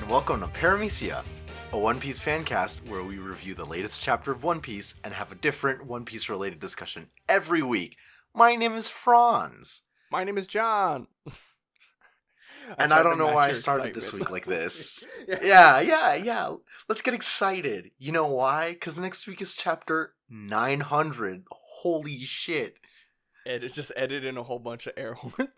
and welcome to Paramecia, a One Piece fan cast where we review the latest chapter of One Piece and have a different One Piece related discussion every week. My name is Franz. My name is John. And I don't know why I started this week like this. Yeah. Let's get excited. You know why? Because next week is chapter 900. Holy shit. And it just edited in a whole bunch of air horns.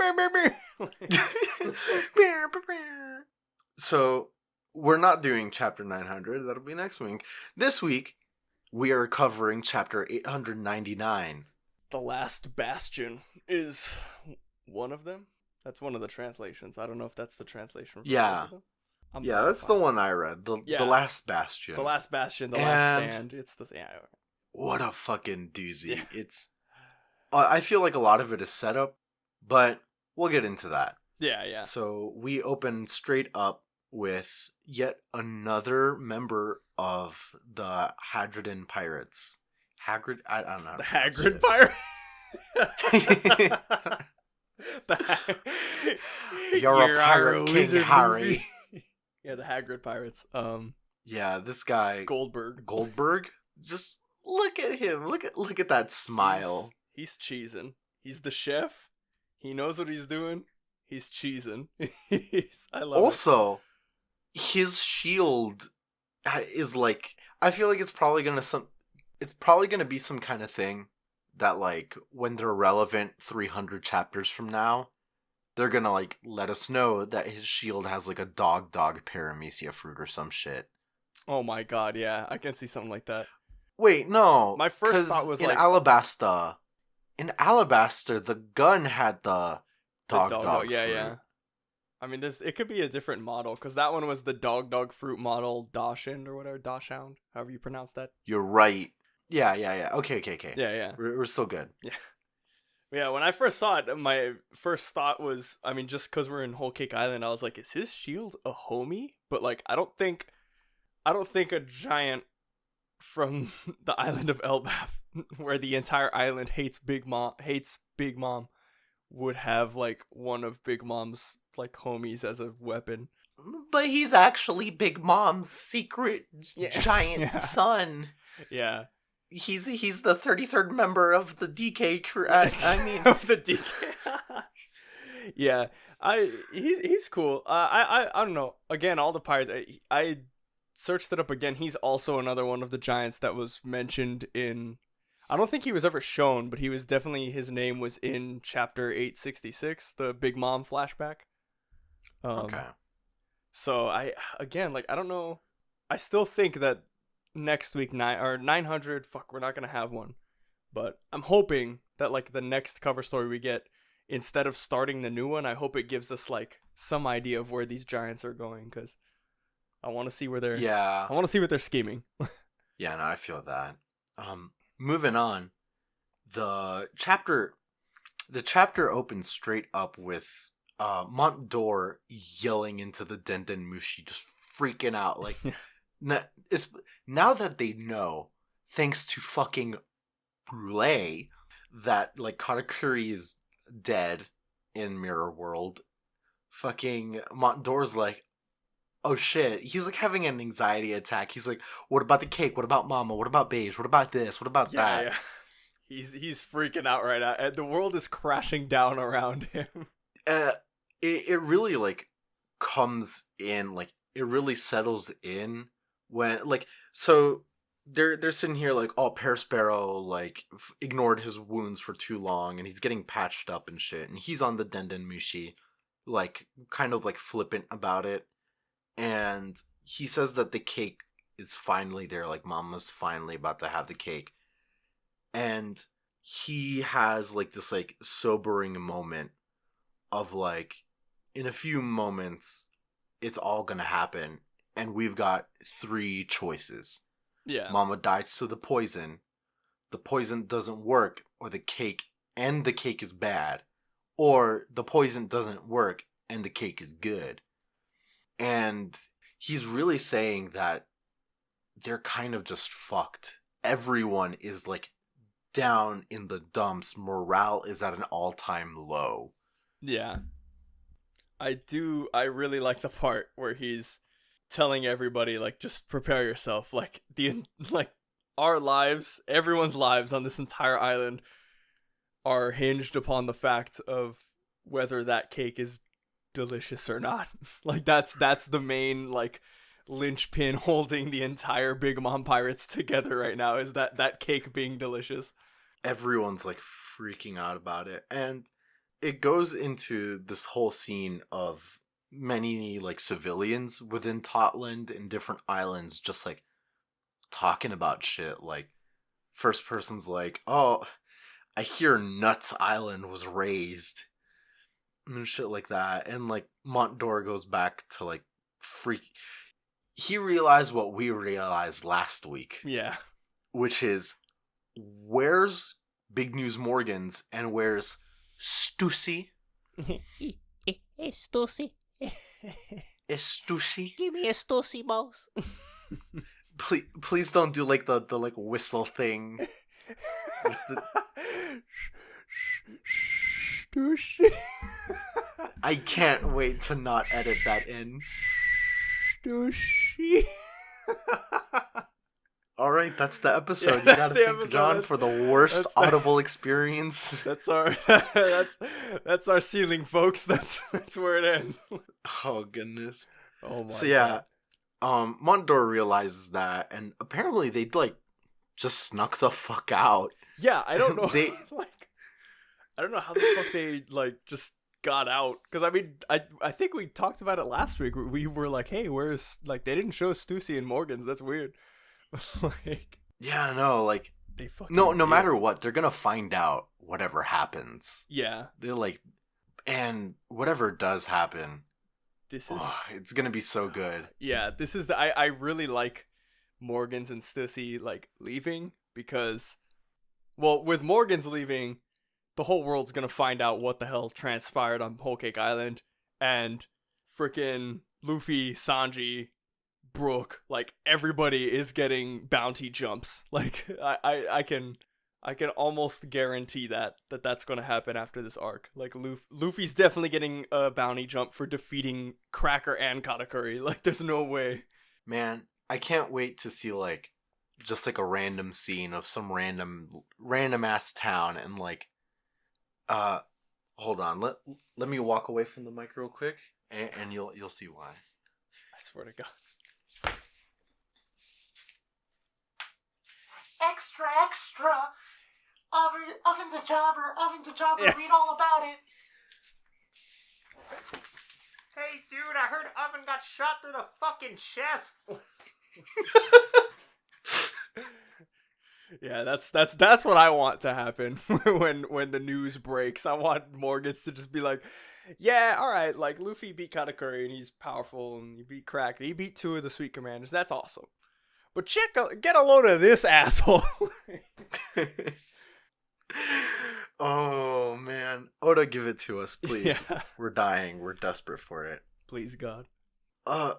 So, we're not doing chapter 900. That'll be next week. This week, we are covering chapter 899. The Last Bastion is one of them. That's one of the translations. I don't know if that's the translation. Yeah. That's the one I read. The Last Bastion. The Last Bastion, the Last Stand. It's the What a fucking doozy. Yeah. It's I feel like a lot of it is set up, but we'll get into that. Yeah. So we open straight up with yet another member of the Hadrian Pirates. Hagrid? I don't know. The Hagrid Pirate? You're a pirate, King Harry. Yeah, the Hagrid Pirates. Yeah, this guy Goldberg. Just look at him. Look at that smile. He's cheesing. He's the chef. He knows what he's doing. He's cheesing. I love it. Also, his shield is like, I feel like it's probably gonna be some kind of thing that, like, when they're relevant 300 chapters from now, they're gonna, like, let us know that his shield has, like, a dog paramecia fruit or some shit. Oh my god, yeah. I can see something like that. Wait, no. My first thought was in Alabasta, the gun had the dog fruit. Yeah. I mean, it could be a different model, because that one was the dog fruit model Dachshund or whatever, Dachshund, however you pronounce that. You're right. Yeah. Okay. Yeah. We're still good. Yeah. Yeah, when I first saw it, my first thought was, I mean, just because we're in Whole Cake Island, I was like, is his shield a homie? But, like, I don't think a giant from the island of Elbaf, where the entire island hates Big Mom, would have, like, one of Big Mom's, like, homies as a weapon. But he's actually Big Mom's secret giant son. Yeah. He's the 33rd member of the DK crew. I mean, of the DK. Yeah, he's cool. I don't know. Again, all the pirates. I searched it up again. He's also another one of the giants that was mentioned in. I don't think he was ever shown, but he was definitely, his name was in chapter 866, the Big Mom flashback. Okay. So I don't know. I still think that next week 900, we're not gonna have one, but I'm hoping that, like, the next cover story we get, instead of starting the new one, I hope it gives us, like, some idea of where these giants are going, because I want to see where they're I want to see what they're scheming. Yeah, no, I feel that. Moving on, the chapter opens straight up with Mont d'Or yelling into the Denden Mushi, just freaking out, like. Now that they know, thanks to fucking Brûlé, that, like, Katakuri is dead in Mirror World, fucking Mont d'Or's like, oh shit, he's, like, having an anxiety attack. He's like, what about the cake? What about Mama? What about Beige? What about this? What about that? Yeah. He's freaking out right now, and the world is crashing down around him. It really, like, comes in, like, it really settles in when, like, so they're sitting here like, oh, Pear Sparrow, like, ignored his wounds for too long, and he's getting patched up and shit, and he's on the Denden Mushi, like, kind of, like, flippant about it, and he says that the cake is finally there, like, Mama's finally about to have the cake, and he has, like, this, like, sobering moment of, like, in a few moments, it's all gonna happen. And we've got 3 choices. Yeah. Mama dies to the poison doesn't work, or the cake is bad. Or the poison doesn't work and the cake is good. And he's really saying that they're kind of just fucked. Everyone is, like, down in the dumps. Morale is at an all-time low. Yeah. I really like the part where he's telling everybody, like, just prepare yourself. Like, our lives, everyone's lives on this entire island are hinged upon the fact of whether that cake is delicious or not. Like, that's the main, like, linchpin holding the entire Big Mom Pirates together right now, is that cake being delicious. Everyone's like freaking out about it, and it goes into this whole scene of many like civilians within Totland and different islands just like talking about shit. Like, first person's like, oh, I hear Nuts Island was raised and shit like that. And like Montdor goes back to like freak. He realized what we realized last week. Yeah. Which is, where's Big News Morgans and where's Stussy? Stussy. Stussy? Give me a Stussy, boss. Please don't do like the like whistle thing. Stussy. I can't wait to not edit that in. Stussy. All right, that's the episode. You That's gotta the thank episode. John for the worst audible experience. That's our that's our ceiling, folks. That's where it ends. Oh goodness. Oh my. So yeah, Montdor realizes that, and apparently they like just snuck the fuck out. Yeah, I don't know. They- like, I don't know how the fuck they like just got out. Because I mean, I think we talked about it last week. We were like, hey, where's, like, they didn't show Stussy and Morgans. That's weird. Like, Yeah, no, like they fucking no did. matter what, they're gonna find out whatever happens. Yeah, They're like, and whatever does happen, this is it's gonna be so good. yeah. This is I really like Morgans and Stussy like leaving, because, well, with Morgans leaving, the whole world's gonna find out what the hell transpired on Whole Cake Island, and freaking Luffy, Sanji, Brook, like, everybody is getting bounty jumps. Like, I can almost guarantee that's going to happen after this arc. Like, Luffy's definitely getting a bounty jump for defeating Cracker and Katakuri. Like, there's no way. Man, I can't wait to see like just like a random scene of some random ass town, and like hold on, let me walk away from the mic real quick, and you'll see why. I swear to God. Extra, extra. Oven's a jobber. Yeah. Read all about it. Hey, dude, I heard Oven got shot through the fucking chest. Yeah, that's what I want to happen when the news breaks. I want Morgans to just be like, yeah, all right, like, Luffy beat Katakuri and he's powerful, and he beat Cracker. He beat 2 of the Sweet Commanders. That's awesome. But get a load of this asshole. Oh man, Oda, give it to us, please. Yeah. We're dying. We're desperate for it. Please, God.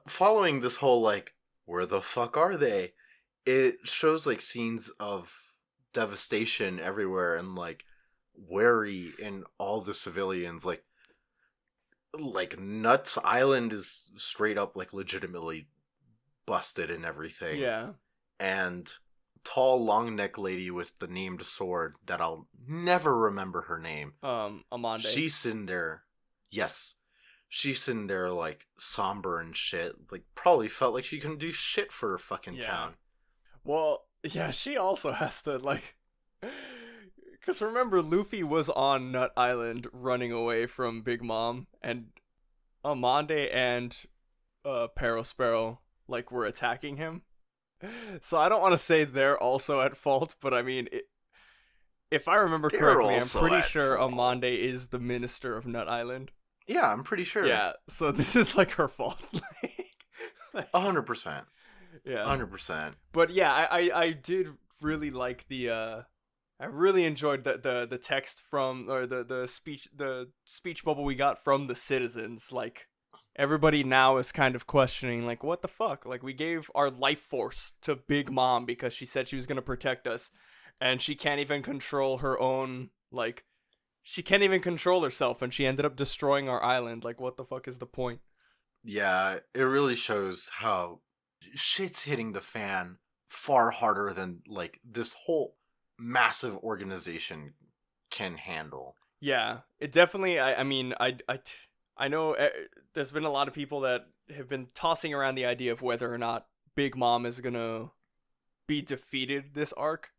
Following this whole like, where the fuck are they? It shows like scenes of devastation everywhere, and like worry in all the civilians. Like Nuts Island is straight up like legitimately busted and everything. Yeah. And tall long neck lady with the named sword that I'll never remember her name. Amande. She's sitting there. Yes. She's sitting there like somber and shit. Like, probably felt like she couldn't do shit for her fucking town. Well, yeah, she also has to, like, because remember, Luffy was on Nut Island running away from Big Mom, and Amande and Perospero, like, were attacking him. So I don't want to say they're also at fault, but I mean, if I remember They're correctly, I'm also pretty at sure fault. Amande is the minister of Nut Island. Yeah, I'm pretty sure. Yeah, so this is like her fault. 100%. Yeah. 100%. But yeah, I did really like the I really enjoyed the text from, or the speech bubble we got from the citizens. Like, everybody now is kind of questioning, like, what the fuck? Like, we gave our life force to Big Mom because she said she was gonna protect us, and she can't even control her own, like, she can't even control herself, and she ended up destroying our island. Like, what the fuck is the point? Yeah, it really shows how shit's hitting the fan far harder than like this whole massive organization can handle. Yeah, it definitely. I mean, I know there's been a lot of people that have been tossing around the idea of whether or not Big Mom is gonna be defeated this arc,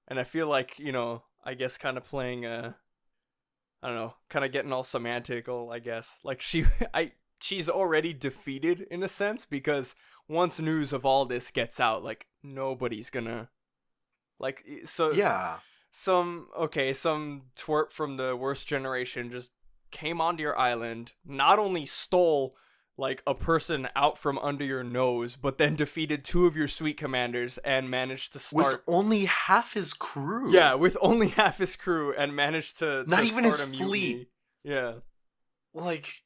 and I feel like I guess kind of playing I don't know, kind of getting all semantical. I guess like she's already defeated in a sense because once news of all this gets out, like nobody's gonna like so Yeah. some twerp from the worst generation just came onto your island, not only stole like a person out from under your nose, but then defeated two of your sweet commanders and managed to start With only half his crew. yeah, with only half his crew and managed to Not even his start a mutiny. fleet. Yeah. Like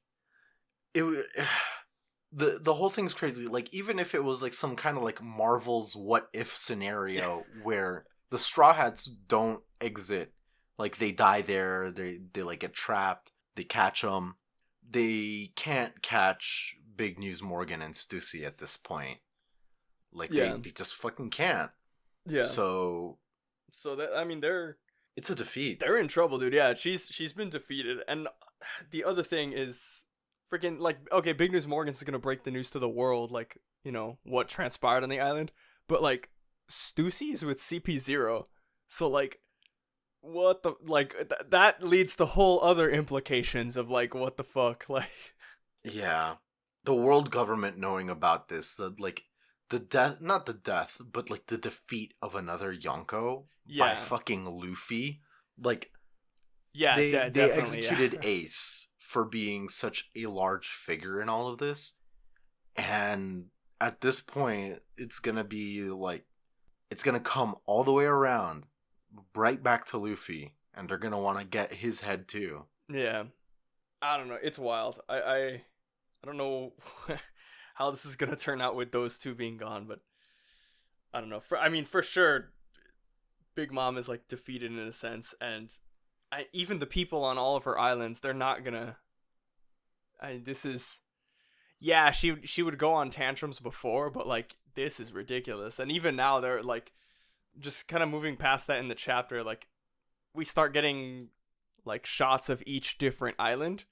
it the whole thing's crazy. Like even if it was like some kind of like Marvel's what if scenario where the Straw Hats don't exit, like they die there, they like get trapped, they catch them. They can't catch Big News Morgan and Stussy at this point. Like Yeah. they just fucking can't. Yeah. So That I mean it's a defeat. they're in trouble, dude. Yeah, she's been defeated. And the other thing is freaking like okay, Big News Morgan's gonna break the news to the world, like, what transpired on the island. But like Stussy's with CP0. So like what the like that leads to whole other implications of like what the fuck like Yeah. The world government knowing about this, the death, not the death, but like the defeat of another Yonko by Yeah. fucking Luffy. Like yeah they definitely, executed yeah. Ace for being such a large figure in all of this. And at this point, it's gonna be like it's gonna come all the way around, right back to Luffy, and they're gonna want to get his head too. Yeah. I don't know, it's wild. I don't know how this is gonna turn out with those two being gone, but I don't know. For sure, Big Mom is like defeated in a sense, and even the people on all of her islands, they're not gonna. This is, yeah, she would go on tantrums before, but like this is ridiculous, and even now they're like, just kind of moving past that in the chapter, like we start getting like shots of each different island,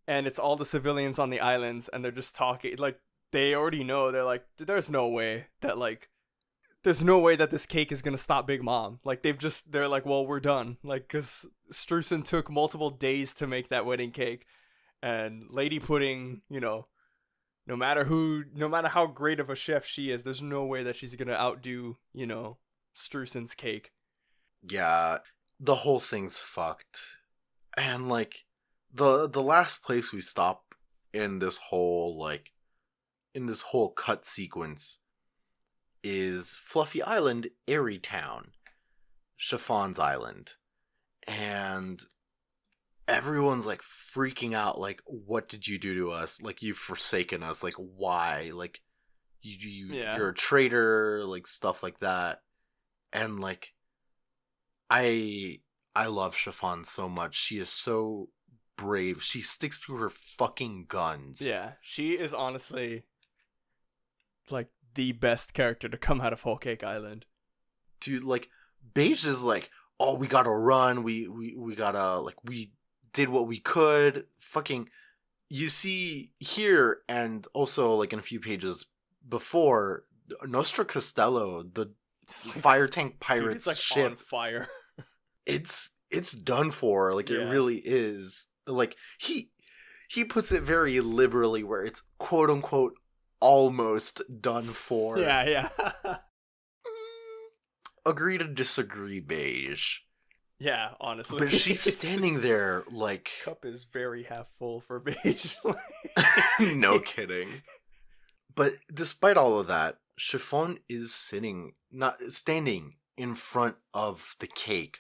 and it's all the civilians on the islands, and they're just talking like they already know. They're like, there's no way that this cake is gonna stop Big Mom. Like they're like, well, we're done. Like, cause Strusen took multiple days to make that wedding cake, and Lady Pudding, no matter how great of a chef she is, there's no way that she's gonna outdo, Strusen's cake. Yeah, the whole thing's fucked. And like the last place we stop in this whole cut sequence is Fluffy Island, Airy Town, Chiffon's Island. And everyone's like freaking out, like, what did you do to us? Like, you've forsaken us. Like, why? Like, you're a traitor, like stuff like that. And like I love Chiffon so much. She is so brave. She sticks to her fucking guns. Yeah, she is honestly like the best character to come out of Whole Cake Island. Dude, like Beige is like, oh, we gotta run. We gotta like we did what we could. Fucking, you see here, and also like in a few pages before, Nostra Costello, the fire tank pirates Dude, it's like ship, on fire. it's done for. Like, it really is. Like he puts it very liberally, where it's quote unquote almost done for. Yeah. Agree to disagree, Beige. Yeah, honestly. But she's standing there like cup is very half full for Beige. no kidding. But despite all of that, Chiffon is standing in front of the cake,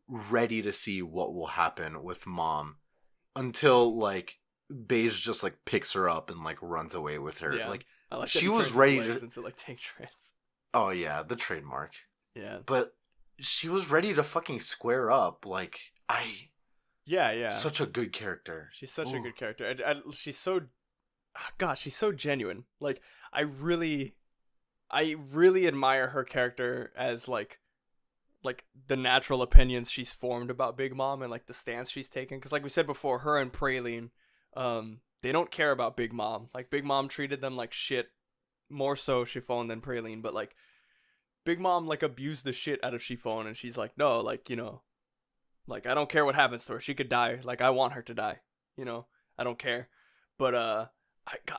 ready to see what will happen with Mom, until like Beige just like picks her up and like runs away with her. Yeah. Like, I like she was ready to into like tank treads. Oh yeah, the trademark. Yeah. But she was ready to fucking square up. Like, Yeah. such a good character. She's such a good character. She's so. God, she's so genuine. Like, I really admire her character as like the natural opinions she's formed about Big Mom and like the stance she's taken. Because like we said before, her and Praline, they don't care about Big Mom. Like Big Mom treated them like shit, more so Chiffon than Praline. But like Big Mom like abused the shit out of Chiffon, and she's like, no, like, you know, like I don't care what happens to her. She could die. Like I want her to die. You know, I don't care. But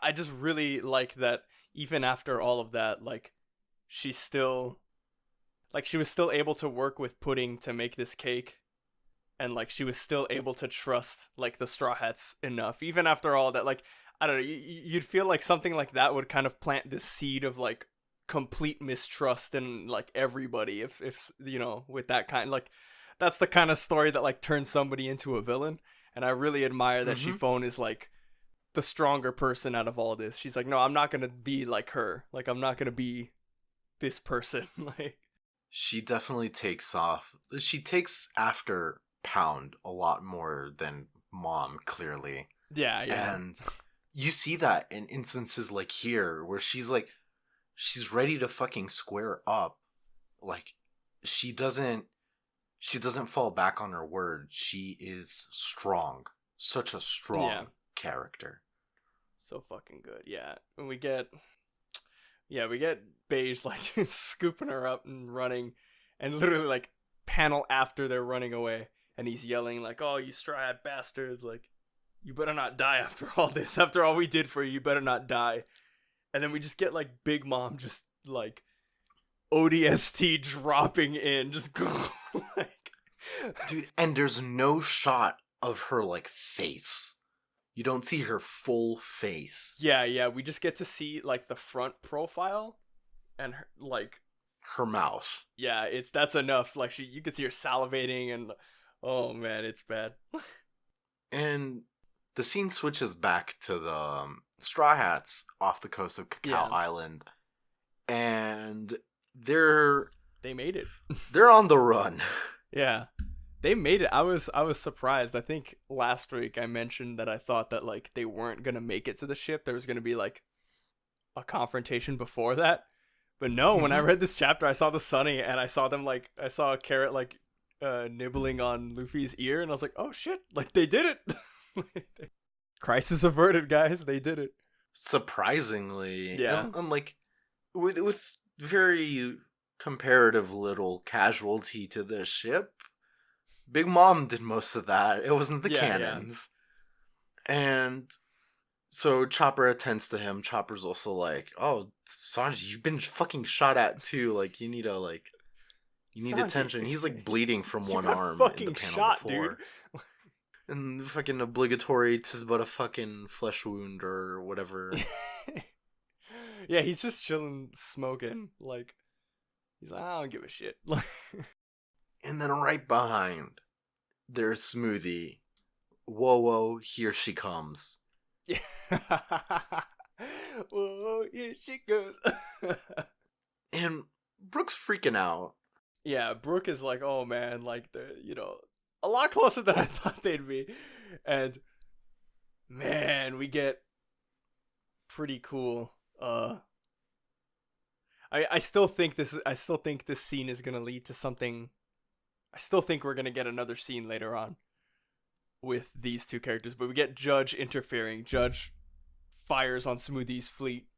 I just really like that even after all of that, like she's still like she was still able to work with Pudding to make this cake, and like she was still able to trust like the Straw Hats enough even after all that. Like I don't know, you'd feel like something like that would kind of plant this seed of like complete mistrust in like everybody if you know, with that kind, like that's the kind of story that like turns somebody into a villain. And I really admire that Chiffon is like the stronger person out of all this. She's like, no, I'm not gonna be like her. Like I'm not gonna be this person. Like She definitely takes off. She takes after Pound a lot more than Mom, clearly. yeah. And you see that in instances like here where she's ready to fucking square up. Like she doesn't fall back on her word. She is strong. Such a strong character. So fucking good. Yeah. And we get Beige like scooping her up and running, and literally like panel after they're running away, and he's yelling like, oh, you Straw Hat bastards, like you better not die after all this. After all we did for you, you better not die. And then we just get like Big Mom just like ODST dropping in, just like dude, and there's no shot of her like face. You don't see her full face. Yeah, we just get to see like the front profile and her, like her mouth. Yeah, that's enough. Like you can see her salivating, and oh man, it's bad. And the scene switches back to the Straw Hats off the coast of Cacao Island, and they made it. They're on the run. Yeah. They made it. I was surprised. I think last week I mentioned that I thought that like they weren't gonna make it to the ship. There was gonna be like a confrontation before that. But no, when I read this chapter, I saw the Sunny, and I saw a Carrot like nibbling on Luffy's ear, and I was like, oh shit, like they did it. Crisis averted, guys. They did it. Surprisingly. Yeah. And like with very comparative little casualty to the ship, Big Mom did most of that. It wasn't the cannons. Yeah. And so Chopper attends to him. Chopper's also like, oh, Sanji, you've been fucking shot at too. Like, you need Sanji, attention. He's like bleeding from one arm in the panel shot, before. Dude. And fucking obligatory, 'tis but a fucking flesh wound or whatever. Yeah, he's just chilling, smoking. Like, he's like, I don't give a shit. And then right behind, there's Smoothie. Whoa, here she comes. Yeah. Whoa, here she goes. And Brooke's freaking out. Yeah, Brooke is like, oh man, like a lot closer than I thought they'd be. And man, we get pretty cool. I still think this scene is gonna lead to something. I still think we're gonna get another scene later on with these two characters, but we get Judge interfering. Judge fires on Smoothie's fleet.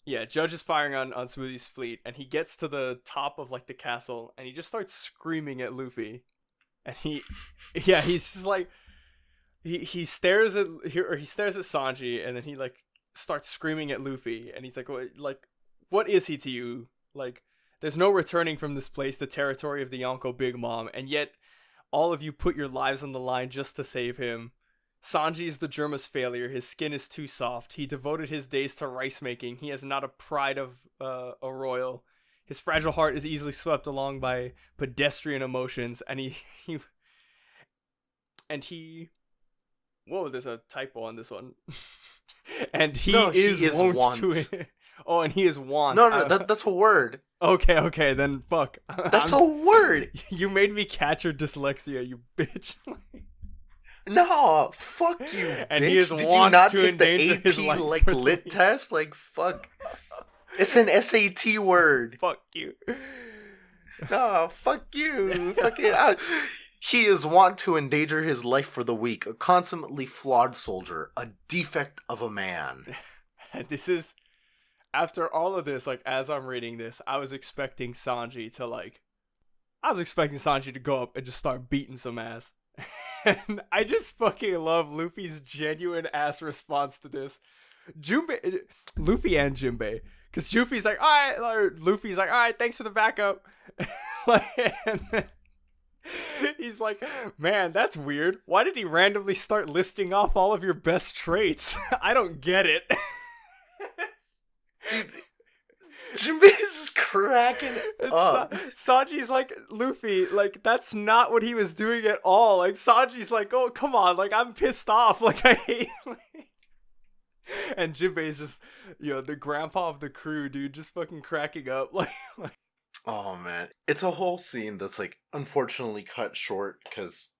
Yeah, Judge is firing on Smoothie's fleet, and he gets to the top of like the castle, and he just starts screaming at Luffy. And he's just like he stares at Sanji, and then he like starts screaming at Luffy, and he's like, what is he to you? Like, there's no returning from this place, the territory of the Yonko Big Mom, and yet all of you put your lives on the line just to save him. Sanji is the Germa's failure. His skin is too soft. He devoted his days to rice making. He has not a pride of a royal. His fragile heart is easily swept along by pedestrian emotions, and he whoa, there's a typo on this one. And he is wont to. Oh, and he is want. No, that's a word. Okay, then fuck. That's a word. You made me catch your dyslexia, you bitch. No, fuck you, And bitch. he is Did you wont not to take the endanger his AP life like for the lit weak. test? Like fuck. It's an SAT word. Fuck you. No, fuck you. Fucking out. He is wont to endanger his life for the weak, a consummately flawed soldier, a defect of a man. And this is, after all of this, like, as I'm reading this, I was expecting Sanji to go up and just start beating some ass. And I just fucking love Luffy's genuine ass response to this. Luffy and Jinbei. Because Luffy's like, alright, thanks for the backup. And then he's like, man, that's weird. Why did he randomly start listing off all of your best traits? I don't get it. Dude, Jinbei's cracking up. Sanji's like, Luffy, like, that's not what he was doing at all. Like, Sanji's like, oh, come on, like, I'm pissed off. Like, I hate... And Jinbei's just, the grandpa of the crew, dude, just fucking cracking up. Like Oh, man. It's a whole scene that's, like, unfortunately cut short because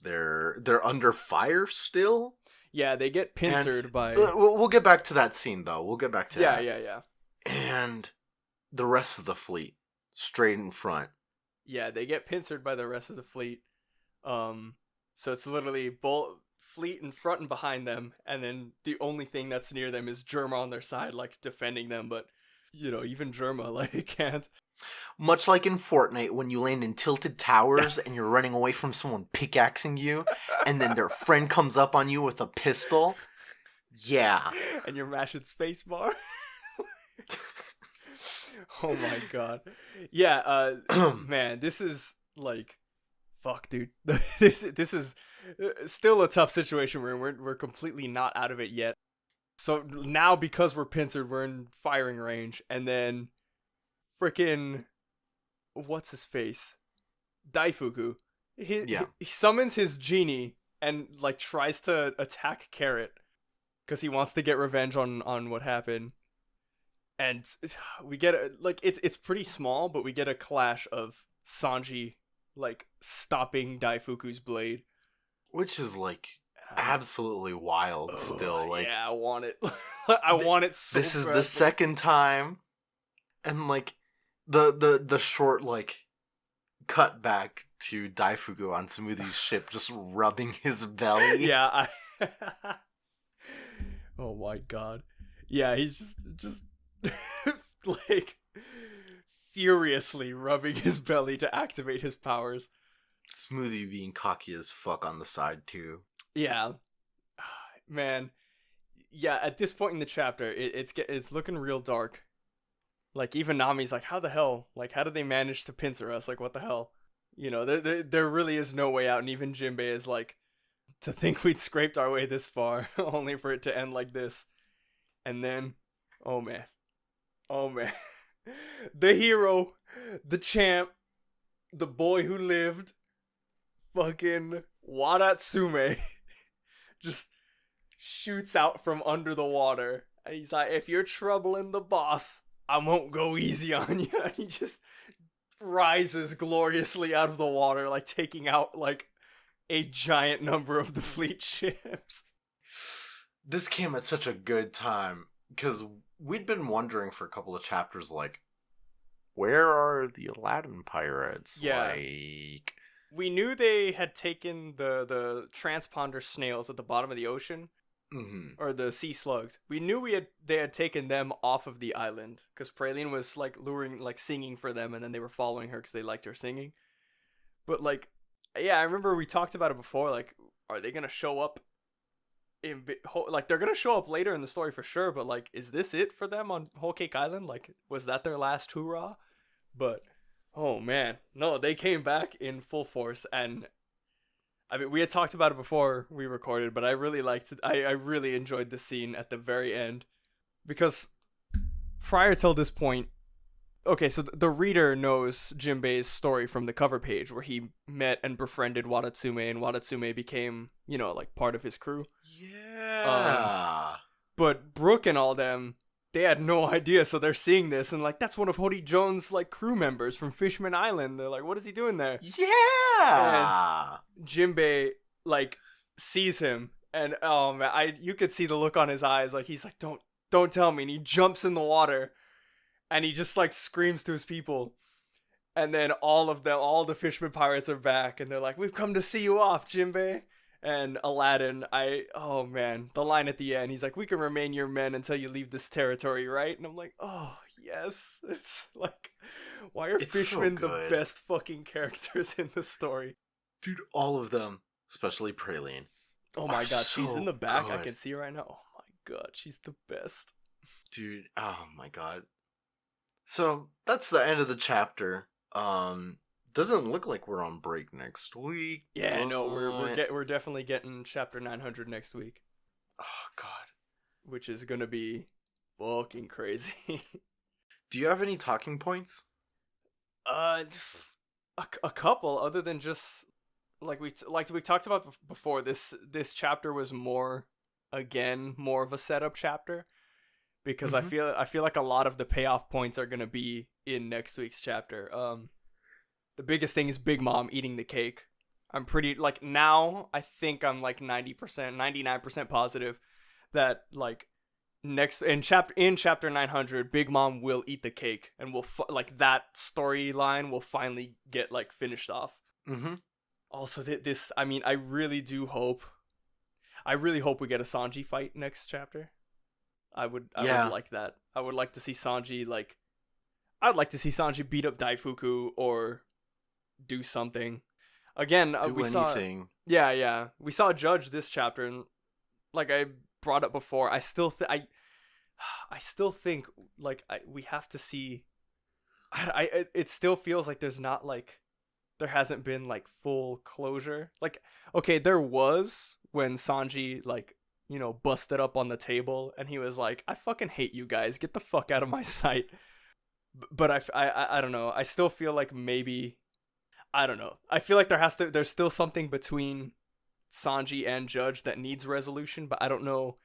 they're under fire still. Yeah, they get pincered by... We'll get back to that scene, though. We'll get back to that. Yeah. And the rest of the fleet, straight in front. Yeah, they get pincered by the rest of the fleet. So it's literally fleet in front and behind them, and then the only thing that's near them is Germa on their side, like, defending them, but, even Germa, like, can't. Much like in Fortnite, when you land in tilted towers and you're running away from someone pickaxing you, and then their friend comes up on you with a pistol. Yeah. And you're mashing spacebar. Oh my god. Yeah, man, this is, like, fuck, dude. This is still a tough situation. We're completely not out of it yet. So now, because we're pincered, we're in firing range, and then frickin' what's his face? Daifuku. He summons his genie and, like, tries to attack Carrot because he wants to get revenge on what happened. And we get it's pretty small, but we get a clash of Sanji, like, stopping Daifuku's blade, which is, like, absolutely wild still. Like, yeah, I want it. I want it so this is the second time, and, like, the short, like, cut back to Daifuku on Smoothie's ship just rubbing his belly. Yeah. Oh my god. Yeah, he's just like, furiously rubbing his belly to activate his powers. Smoothie being cocky as fuck on the side too. Yeah, man. Yeah, at this point in the chapter, it's looking real dark. Like, even Nami's like, how the hell? Like, how did they manage to pincer us? Like, what the hell? There really is no way out. And even Jinbei is like, to think we'd scraped our way this far, only for it to end like this. And then, oh man. The hero, the champ, the boy who lived, fucking Wadatsume, just shoots out from under the water. And he's like, if you're troubling the boss, I won't go easy on you. And he just rises gloriously out of the water, like, taking out, like, a giant number of the fleet ships. This came at such a good time, because we'd been wondering for a couple of chapters, like, where are the Aladdin pirates? Yeah. Like, we knew they had taken the transponder snails at the bottom of the ocean, or the sea slugs. We knew they had taken them off of the island, because Praline was, like, luring, like, singing for them, and then they were following her because they liked her singing. But, like, yeah, I remember we talked about it before. Like, are they gonna show up? Like, they're gonna show up later in the story for sure, but, like, is this it for them on Whole Cake Island? Like, was that their last hoorah? But oh man, no, they came back in full force. And I mean, we had talked about it before we recorded, but I really liked it. I really enjoyed the scene at the very end, because prior till this point, okay, so the reader knows Jinbei's story from the cover page, where he met and befriended Wadatsume, and Wadatsume became, like, part of his crew. Yeah. But Brooke and all them, they had no idea, so they're seeing this, and, like, that's one of Hody Jones', like, crew members from Fishman Island. They're like, what is he doing there? Yeah. And Jinbei, like, sees him, and oh man, you could see the look on his eyes, like he's like, don't tell me, and he jumps in the water, and he just like screams to his people, and then all the Fishman pirates are back, and they're like, we've come to see you off, Jinbei. And Aladdin, oh man, the line at the end, he's like, we can remain your men until you leave this territory, right? And I'm like, oh yes. It's like, why are Fishmen the best fucking characters in the story? Dude, all of them, especially Praline. Oh my god, she's in the back. I can see her right now. Oh my god, she's the best. Dude, oh my god. So that's the end of the chapter. Doesn't look like we're on break next week. Yeah, no, we're definitely getting chapter 900 next week. Oh god, which is gonna be fucking crazy. Do you have any talking points? A couple, other than just like we talked about before. This chapter was more of a setup chapter, because I feel like a lot of the payoff points are gonna be in next week's chapter. The biggest thing is Big Mom eating the cake. I'm pretty, like, now I think I'm like 90%, 99% positive that like in chapter 900, Big Mom will eat the cake, and we'll like that storyline will finally get like finished off. Also, this, I mean, I really hope we get a Sanji fight next chapter. I would like that. I would like to see Sanji I'd like to see Sanji beat up Daifuku or do something. Again, we saw Judge this chapter, and like I brought up before, I still think like we have to see. It still feels like there hasn't been like full closure. Like, okay, there was when Sanji busted up on the table and he was like, I fucking hate you guys, get the fuck out of my sight. But I don't know. I still feel like maybe, I don't know. I feel like there's still something between Sanji and Judge that needs resolution, but I don't know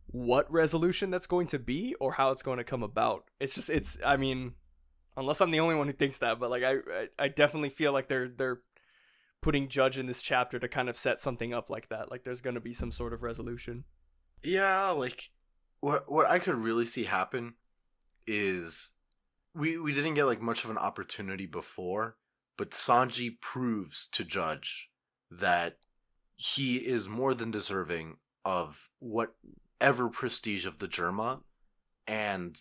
what resolution that's going to be or how it's going to come about. I mean, unless I'm the only one who thinks that, but like I definitely feel like they're putting Judge in this chapter to kind of set something up like that. Like there's going to be some sort of resolution. Yeah, like what I could really see happen is we didn't get like much of an opportunity before, but Sanji proves to Judge that he is more than deserving of whatever prestige of the Germa, and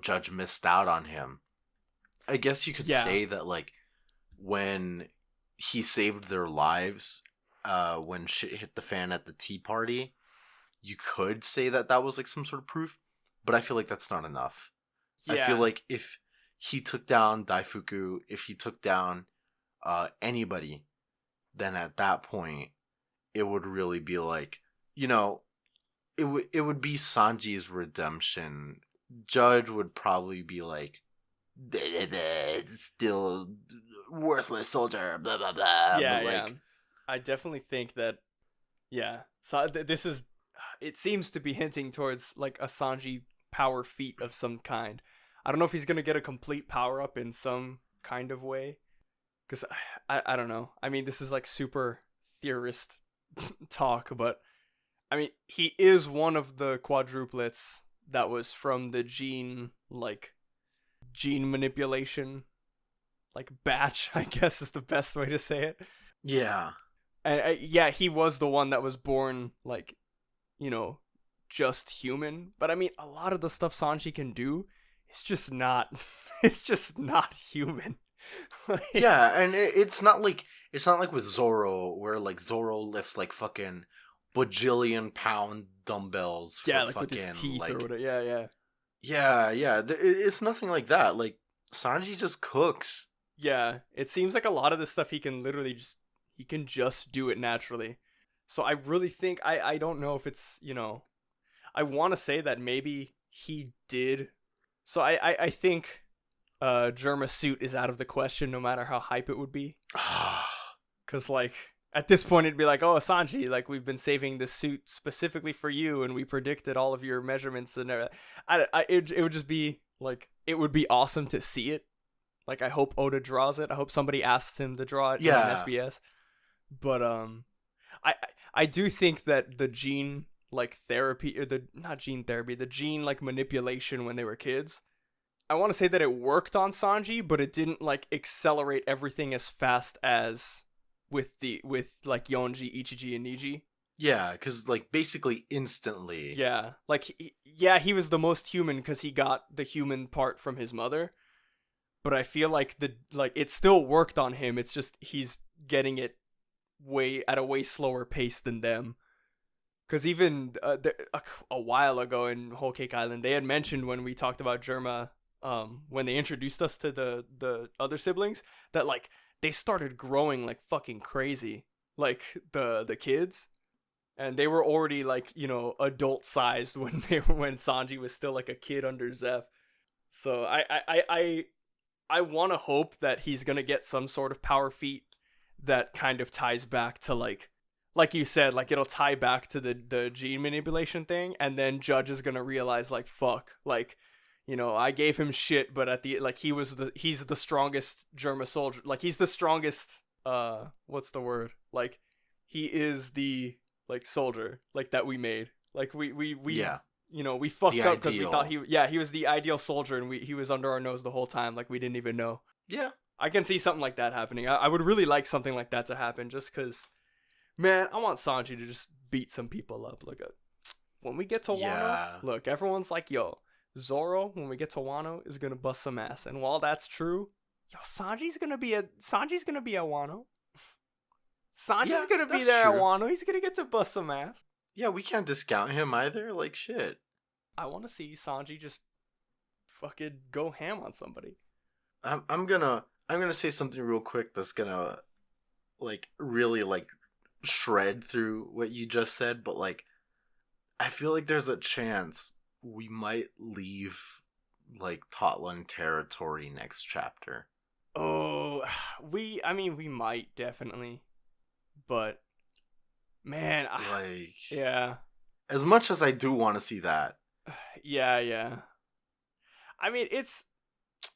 Judge missed out on him. I guess you could say that like when he saved their lives when shit hit the fan at the tea party, you could say that was like some sort of proof, but I feel like that's not enough. I feel like if he took down Daifuku, if he took down anybody, then at that point it would really be like, it would be Sanji's redemption. Judge would probably be like, still worthless soldier, blah blah blah. Yeah. I definitely think that. Yeah. So this is. It seems to be hinting towards like a Sanji power feat of some kind. I don't know if he's gonna get a complete power up in some kind of way, because I don't know. I mean, this is like super theorist talk, but I mean, he is one of the quadruplets that was from the gene manipulation batch, I guess is the best way to say it. Yeah. And he was the one that was born just human. But I mean, a lot of the stuff Sanji can do, it's just not human. Yeah, and it's not like with Zoro, where like Zoro lifts like fucking bajillion pound dumbbells for like fucking, with his teeth like, or whatever. Yeah. It's nothing like that. Like Sanji just cooks. Yeah, it seems like a lot of this stuff he can just do it naturally. So I really think I don't know if it's I want to say that maybe he did. So I think Germa's suit is out of the question, no matter how hype it would be. Because like at this point it'd be like, oh Sanji, like we've been saving this suit specifically for you, and we predicted all of your measurements and everything. It would just be like, it would be awesome to see it. Like I hope Oda draws it. I hope somebody asks him to draw it in SBS. But I I do think that the gene like therapy or the not gene therapy, the gene like manipulation when they were kids. I want to say that it worked on Sanji, but it didn't like accelerate everything as fast as with like Yonji, Ichiji, and Niji. Yeah, because like basically instantly. Yeah, like yeah, he was the most human because he got the human part from his mother. But I feel like it still worked on him. It's just he's getting it way at a way slower pace than them. Because even a while ago in Whole Cake Island, they had mentioned when we talked about Germa, when they introduced us to the other siblings, that like they started growing like fucking crazy, like the kids, and they were already like adult sized when Sanji was still like a kid under Zeph. So I want to hope that he's gonna get some sort of power feat that kind of ties back to like you said, like it'll tie back to the gene manipulation thing, and then Judge is gonna realize like fuck, like I gave him shit, but at the like he's the strongest Germa soldier, like he's the strongest what's the word, like he is the like soldier like that we made, like we Yeah. We fucked The up because we ideal. thought he was the ideal soldier, and he was under our nose the whole time, like we didn't even know. Yeah. I can see something like that happening. I would really like something like that to happen, just because, man, I want Sanji to just beat some people up. Like, when we get to Wano, Yeah. look, everyone's like, yo, Zoro, when we get to Wano, is gonna bust some ass. And while that's true, yo, Sanji's gonna be at Wano. Sanji's Yeah, gonna be that's there true. at Wano. He's gonna get to bust some ass. Yeah, we can't discount him either. Like shit. I want to see Sanji just fucking go ham on somebody. I'm gonna say something real quick that's gonna like really like shred through what you just said, but like I feel like there's a chance we might leave like Totland territory next chapter. Oh, we might definitely, but man, Like yeah, as much as I do want to see that. yeah. I mean,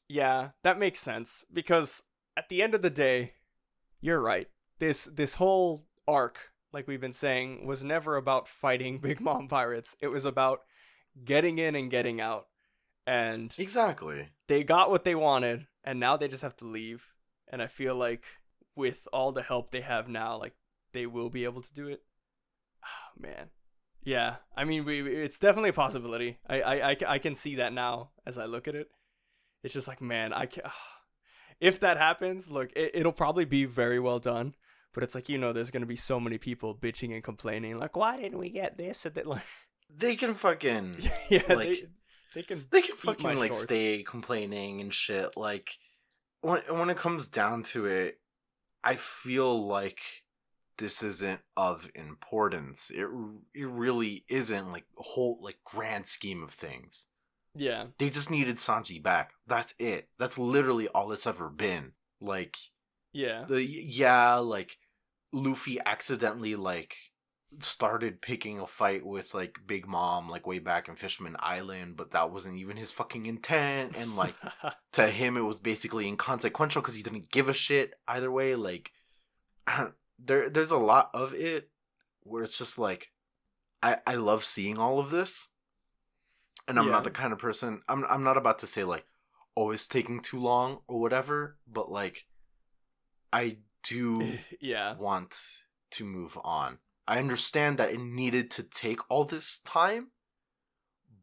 yeah, that makes sense because at the end of the day, you're right. This whole arc, like we've been saying, was never about fighting Big Mom pirates. It was about getting in and getting out. And Exactly. they got what they wanted, and now they just have to leave. And I feel like with all the help they have now, like they will be able to do it. Oh, man. Yeah, I mean, it's definitely a possibility. I can see that now as I look at it. It's just like, man, if that happens, look, it'll probably be very well done. But it's like, there's going to be so many people bitching and complaining. Like, why didn't we get this? And that, like, They can fucking yeah, like they can they can eat my fucking like shorts. stay complaining and shit. Like when it comes down to it, I feel like this isn't of importance. It really isn't, like whole like grand scheme of things. Yeah. They just needed Sanji back. That's it. That's literally all it's ever been. Like Yeah. like Luffy accidentally like started picking a fight with like Big Mom like way back in Fishman Island, but that wasn't even his fucking intent, and like to him it was basically inconsequential because he didn't give a shit either way. Like there's a lot of it where it's just like I love seeing all of this, and I'm Yeah. not the kind of person, I'm not about to say like, oh, it's taking too long or whatever, but like I do Yeah. want to move on. I understand that it needed to take all this time,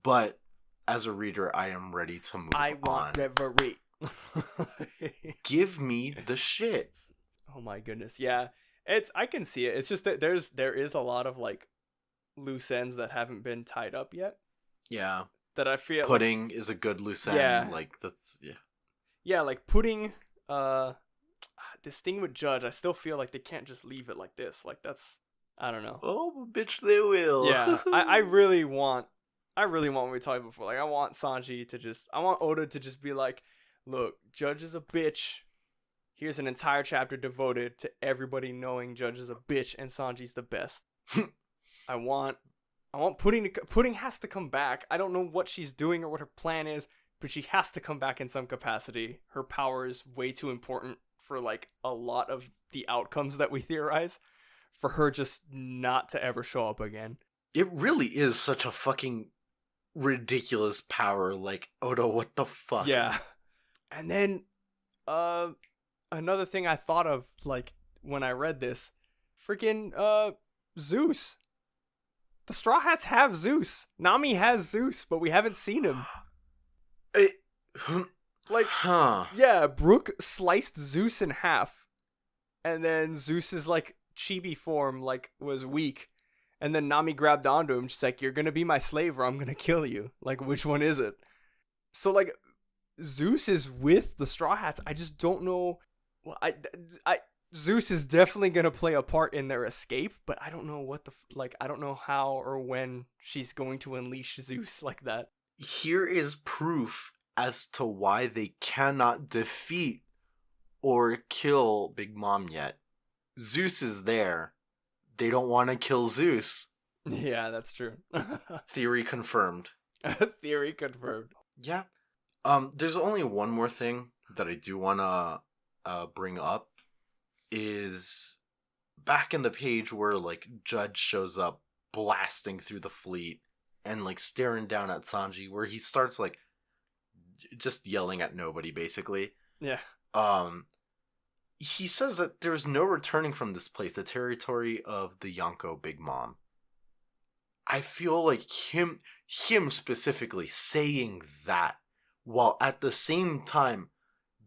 but as a reader, I am ready to move on. I want reverie. Give me the shit. Oh my goodness. Yeah. I can see it. It's just that there is a lot of like loose ends that haven't been tied up yet. Yeah. That I feel Pudding is a good loose end. Yeah. Like that's Yeah, like putting this thing with Judge, I still feel like they can't just leave it like this. Like that's, I don't know. Oh, bitch, they will. Yeah, I really want what we talked about before. Like I want Oda to just be like, look, Judge is a bitch. Here's an entire chapter devoted to everybody knowing Judge is a bitch and Sanji's the best. I want Pudding has to come back. I don't know what she's doing or what her plan is, but she has to come back in some capacity. Her power is way too important for like a lot of the outcomes that we theorize. for her just not to ever show up again. It really is such a fucking ridiculous power. Like, Oda, what the fuck? Yeah. And then, another thing I thought of, like, when I read this, freaking, Zeus. The Straw Hats have Zeus. Nami has Zeus, but we haven't seen him. Like, yeah, Brooke sliced Zeus in half, and then Zeus's, like, chibi form, like, was weak, and then Nami grabbed onto him. She's like, "You're gonna be my slave or I'm gonna kill you." Like, which one is it? So, like, Zeus is with the Straw Hats. I just don't know. Well, Zeus is definitely gonna play a part in their escape, but I don't know what I don't know how or when she's going to unleash Zeus like that. Here is proof as to why they cannot defeat or kill Big Mom yet. Zeus is there. They don't want to kill Zeus. Yeah, that's true. Theory confirmed. Theory confirmed. Yeah. There's only one more thing that I do want to bring up is back in the page where, like, Judge shows up blasting through the fleet and, like, staring down at Sanji, where he starts, like, just yelling at nobody, basically. Yeah. He says that there's no returning from this place, the territory of the Yonko Big Mom. I feel like him specifically saying that, while at the same time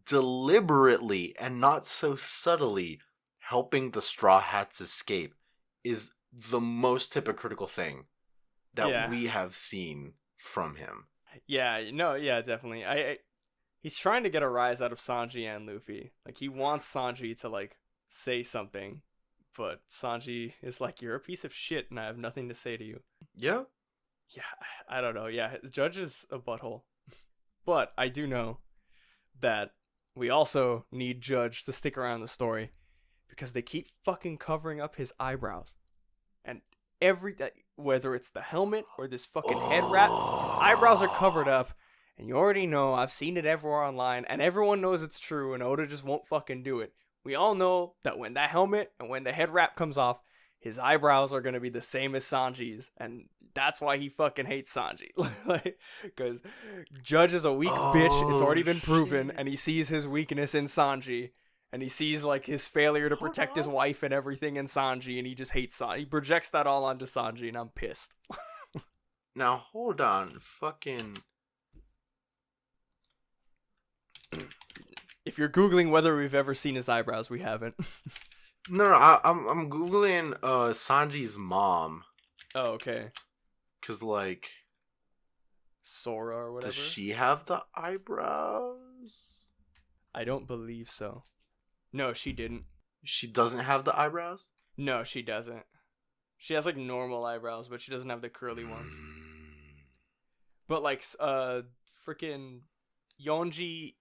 deliberately and not so subtly helping the Straw Hats escape, is the most hypocritical thing that we have seen from him. Yeah, no, yeah, definitely. He's trying to get a rise out of Sanji and Luffy. Like, he wants Sanji to, like, say something, but Sanji is like, "You're a piece of shit and I have nothing to say to you." Yeah. Yeah, I don't know. Yeah, Judge is a butthole. But I do know that we also need Judge to stick around the story because they keep fucking covering up his eyebrows. And whether it's the helmet or this fucking head wrap, his eyebrows are covered up. And you already know, I've seen it everywhere online, and everyone knows it's true, and Oda just won't fucking do it. We all know that when that helmet and when the head wrap comes off, his eyebrows are going to be the same as Sanji's, and that's why he fucking hates Sanji. Like, because Judge is a weak bitch, it's already been proven, and he sees his weakness in Sanji, and he sees, like, his failure to protect his wife and everything in Sanji, and he just hates Sanji. He projects that all onto Sanji, and I'm pissed. Now, hold on. Fucking... If you're Googling whether we've ever seen his eyebrows, we haven't. No, I'm Googling Sanji's mom. Oh, okay. Cause, like, Sora or whatever. does she have the eyebrows? I don't believe so. No, she didn't. She doesn't have the eyebrows? No, she doesn't. She has, like, normal eyebrows, but she doesn't have the curly ones. But, like, freaking Yonji...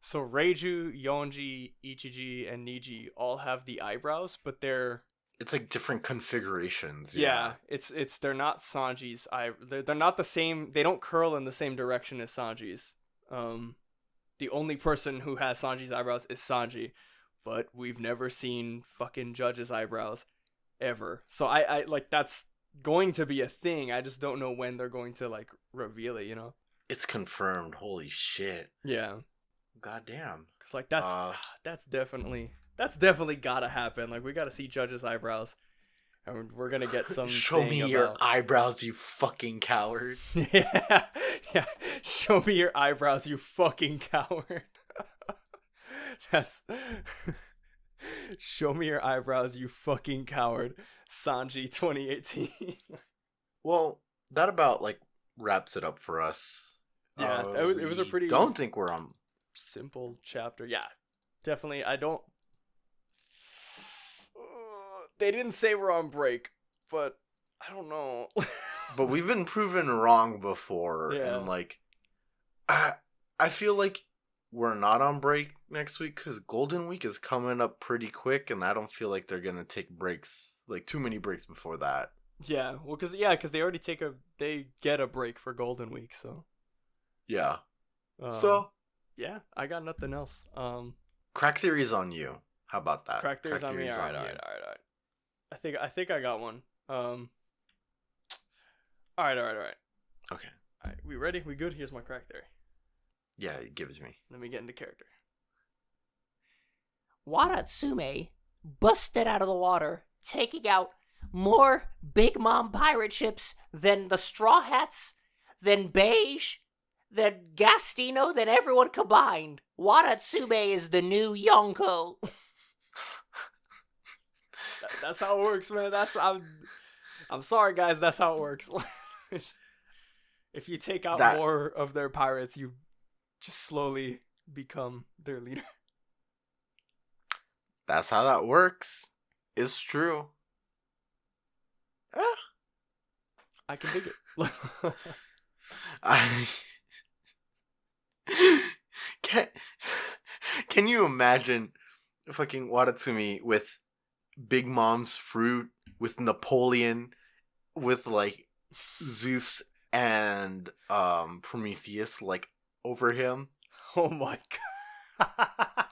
So Reiju, Yonji, Ichiji, and Niji all have the eyebrows, but they're... It's like different configurations. Yeah, it's they're not Sanji's they're not the same. They don't curl in the same direction as Sanji's. The only person who has Sanji's eyebrows is Sanji, but we've never seen fucking Judge's eyebrows ever. So I like, that's going to be a thing. I just don't know when they're going to, like, reveal it, you know? It's confirmed. Holy shit. Yeah. Goddamn. Cause, like, that's definitely gotta happen. Like, we gotta see Judge's eyebrows, and we're gonna get some. Show me your eyebrows, you fucking coward. Yeah. Show me your eyebrows, you fucking coward. That's. Show me your eyebrows, you fucking coward. Sanji 2018. Well, that about, like, wraps it up for us. Yeah, it was a pretty. Don't think we're on. Simple chapter. Yeah, definitely. I don't. They didn't say we're on break, but I don't know. But we've been proven wrong before. Yeah. And, like, I feel like we're not on break next week because Golden Week is coming up pretty quick, and I don't feel like they're gonna take breaks, like, too many breaks before that. Yeah, well, because they already they get a break for Golden Week, so. Yeah. So. Yeah, I got nothing else. Crack theories on you. How about that? Crack theories on me. All right. I think I got one. All right. Okay. All right, we ready? We good? Here's my crack theory. Yeah, give it to me. Let me get into character. Waratsume busted out of the water, taking out more Big Mom pirate ships than the Straw Hats, than Beige, than Gastino, than everyone combined. Waratsume is the new Yonko. That's how it works, man. I'm sorry, guys. That's how it works. If you take out more of their pirates, you just slowly become their leader. That's how that works. It's true. I can dig it. I can you imagine fucking Watatsumi with Big Mom's fruit, with Napoleon, with like Zeus and Prometheus like over him? Oh my god.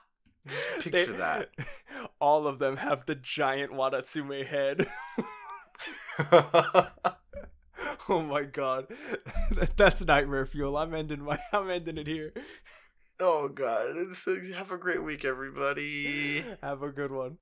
Just picture that. All of them have the giant Watatsume head. Oh my god. That's nightmare fuel. I'm ending it here. Oh god. Have a great week, everybody. Have a good one.